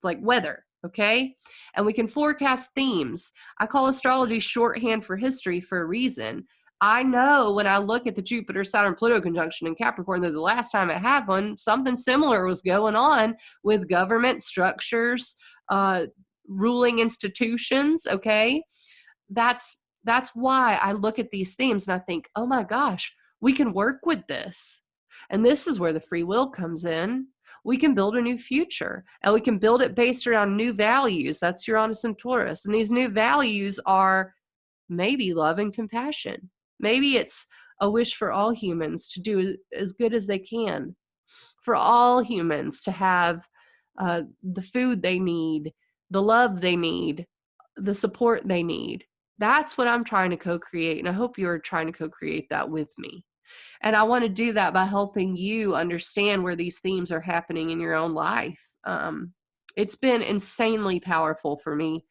S1: like weather, okay? And we can forecast themes. I call astrology shorthand for history for a reason. I know when I look at the Jupiter-Saturn-Pluto conjunction in Capricorn, that the last time it had one, something similar was going on with government structures, ruling institutions, okay? That's why I look at these themes and I think, oh my gosh, we can work with this. And this is where the free will comes in. We can build a new future, and we can build it based around new values. That's Uranus and Taurus. And these new values are maybe love and compassion. Maybe it's a wish for all humans to do as good as they can, for all humans to have the food they need, the love they need, the support they need. That's what I'm trying to co-create, and I hope you're trying to co-create that with me. And I want to do that by helping you understand where these themes are happening in your own life. It's been insanely powerful for me.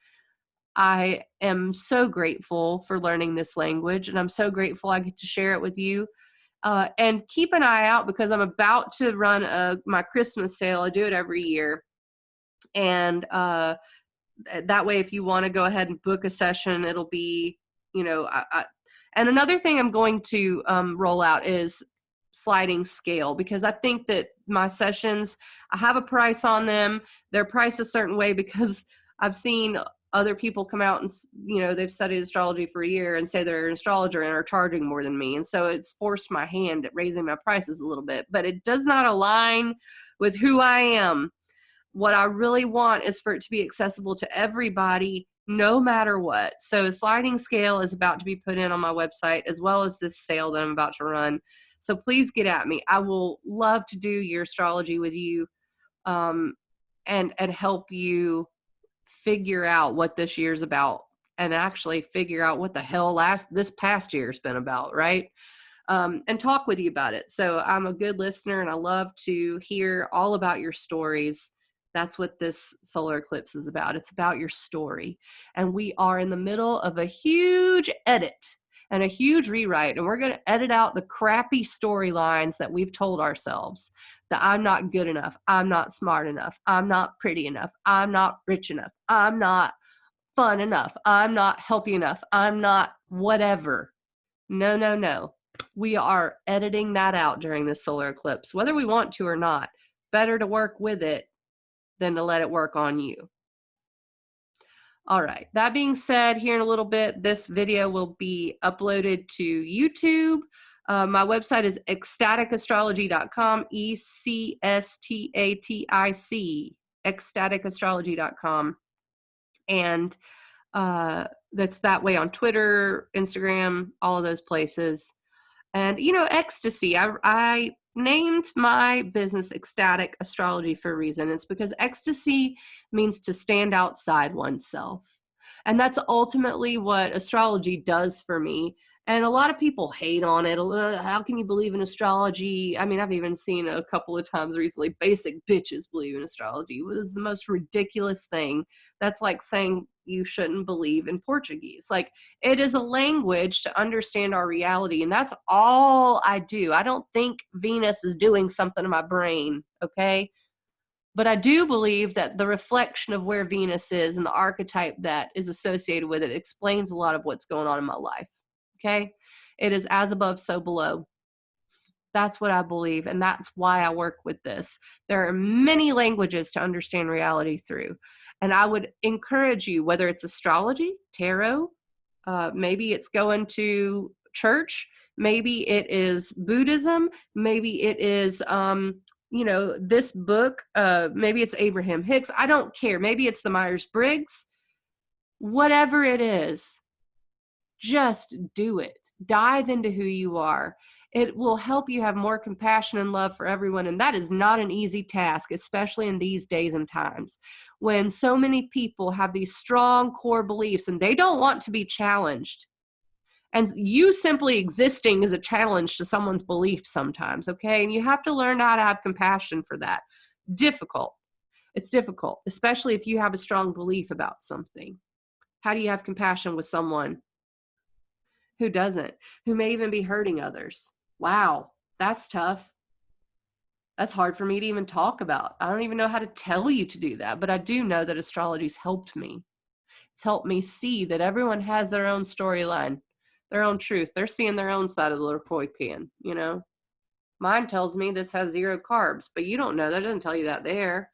S1: I am so grateful for learning this language, and I'm so grateful I get to share it with you. And keep an eye out, because I'm about to run my Christmas sale. I do it every year. And that way, if you want to go ahead and book a session, it'll be, and another thing I'm going to roll out is sliding scale, because I think that my sessions, I have a price on them. They're priced a certain way because I've seen other people come out and, they've studied astrology for a year and say they're an astrologer and are charging more than me. And so it's forced my hand at raising my prices a little bit, but it does not align with who I am. What I really want is for it to be accessible to everybody, no matter what. So sliding scale is about to be put in on my website, as well as this sale that I'm about to run. So please get at me. I will love to do your astrology with you, and help you figure out what this year's about, and actually figure out what the hell this past year's been about, right? And talk with you about it. So I'm a good listener, and I love to hear all about your stories. That's what this solar eclipse is about. It's about your story. And we are in the middle of a huge edit and a huge rewrite. And we're going to edit out the crappy storylines that we've told ourselves, that I'm not good enough, I'm not smart enough, I'm not pretty enough, I'm not rich enough, I'm not fun enough, I'm not healthy enough, I'm not whatever. No, no, no. We are editing that out during this solar eclipse, whether we want to or not. Better to work with it than to let it work on you. All right. That being said, here in a little bit, this video will be uploaded to YouTube. My website is ecstaticastrology.com, ECSTATIC, ecstaticastrology.com. And that's that way on Twitter, Instagram, all of those places. And, you know, ecstasy, I named my business Ecstatic Astrology for a reason. It's because ecstasy means to stand outside oneself. And that's ultimately what astrology does for me. And a lot of people hate on it. How can you believe in astrology? I mean, I've even seen a couple of times recently, basic bitches believe in astrology. It was the most ridiculous thing. That's like saying you shouldn't believe in Portuguese. Like, it is a language to understand our reality. And that's all I do. I don't think Venus is doing something to my brain, okay? But I do believe that the reflection of where Venus is and the archetype that is associated with it explains a lot of what's going on in my life, okay? It is as above, so below. That's what I believe, and that's why I work with this. There are many languages to understand reality through, and I would encourage you, whether it's astrology, tarot, maybe it's going to church, maybe it is Buddhism, maybe it is, you know, this book, maybe it's Abraham Hicks, I don't care. Maybe it's the Myers-Briggs. Whatever it is, just do it. Dive into who you are. It will help you have more compassion and love for everyone. And that is not an easy task, especially in these days and times when so many people have these strong core beliefs and they don't want to be challenged. And you simply existing is a challenge to someone's beliefs sometimes, okay? And you have to learn how to have compassion for that. Difficult. It's difficult, especially if you have a strong belief about something. How do you have compassion with someone who doesn't, who may even be hurting others? Wow, that's tough. That's hard for me to even talk about. I don't even know how to tell you to do that, but I do know that astrology's helped me. It's helped me see that everyone has their own storyline, their own truth. They're seeing their own side of the LaCroix can, you know? Mine tells me this has 0 carbs, but you don't know. That doesn't tell you that there.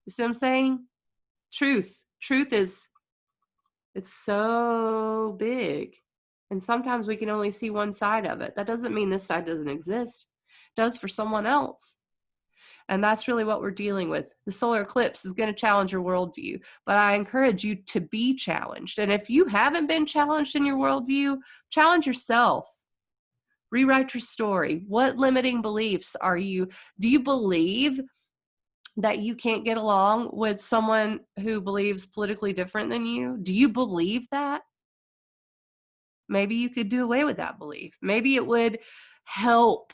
S1: You see what I'm saying? Truth. Truth is, it's so big. And sometimes we can only see one side of it. That doesn't mean this side doesn't exist. It does for someone else. And that's really what we're dealing with. The solar eclipse is going to challenge your worldview, but I encourage you to be challenged. And if you haven't been challenged in your worldview, challenge yourself. Rewrite your story. What limiting beliefs are you? Do you believe that you can't get along with someone who believes politically different than you? Do you believe that? Maybe you could do away with that belief. Maybe it would help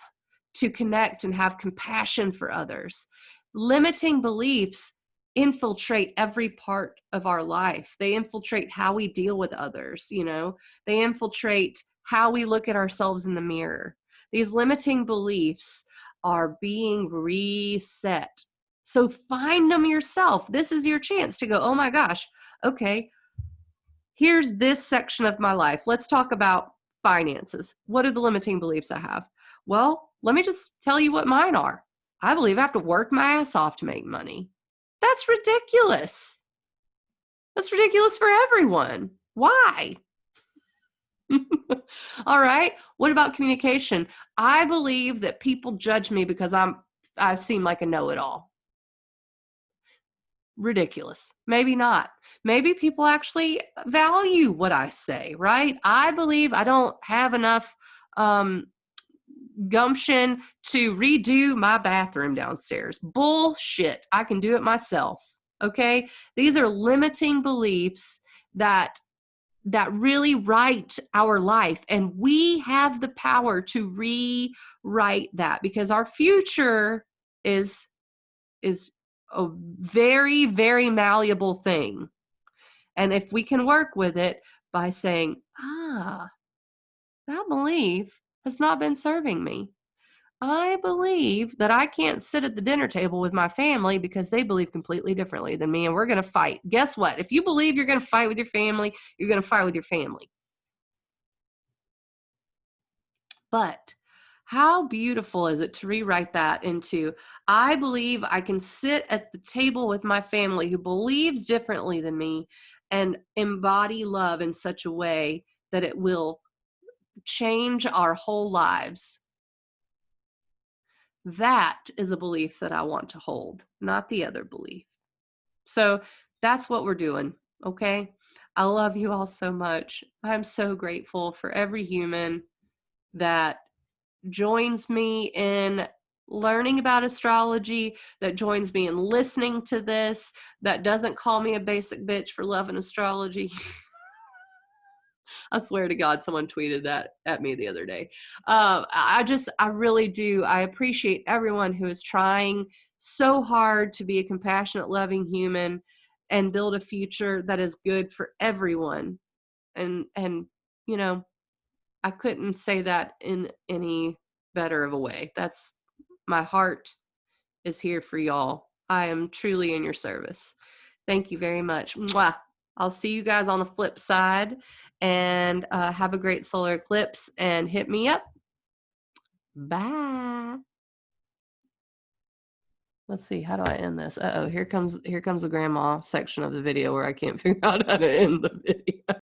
S1: to connect and have compassion for others. Limiting beliefs infiltrate every part of our life. They infiltrate how we deal with others, you know. They infiltrate how we look at ourselves in the mirror. These limiting beliefs are being reset. So find them yourself. This is your chance to go, oh my gosh, okay, here's this section of my life. Let's talk about finances. What are the limiting beliefs I have? Well, let me just tell you what mine are. I believe I have to work my ass off to make money. That's ridiculous. That's ridiculous for everyone. Why? All right. What about communication? I believe that people judge me because I seem like a know-it-all. Ridiculous. Maybe not. Maybe people actually value what I say, right? I believe I don't have enough gumption to redo my bathroom downstairs. Bullshit. I can do it myself. Okay? These are limiting beliefs that really write our life, and we have the power to rewrite that because our future is a very, very malleable thing. And if we can work with it by saying, that belief has not been serving me. I believe that I can't sit at the dinner table with my family because they believe completely differently than me, and we're going to fight. Guess what? If you believe you're going to fight with your family, you're going to fight with your family. But how beautiful is it to rewrite that into, I believe I can sit at the table with my family who believes differently than me and embody love in such a way that it will change our whole lives. That is a belief that I want to hold, not the other belief. So that's what we're doing, okay? I love you all so much. I'm so grateful for every human that joins me in learning about astrology, that joins me in listening to this, that doesn't call me a basic bitch for loving astrology. I swear to God, someone tweeted that at me the other day. I really do. I appreciate everyone who is trying so hard to be a compassionate, loving human and build a future that is good for everyone. And you know, I couldn't say that in any better of a way. That's my heart is here for y'all. I am truly in your service. Thank you very much. Mwah. I'll see you guys on the flip side, and have a great solar eclipse and hit me up. Bye. Let's see, how do I end this? Uh-oh, here comes the grandma section of the video where I can't figure out how to end the video.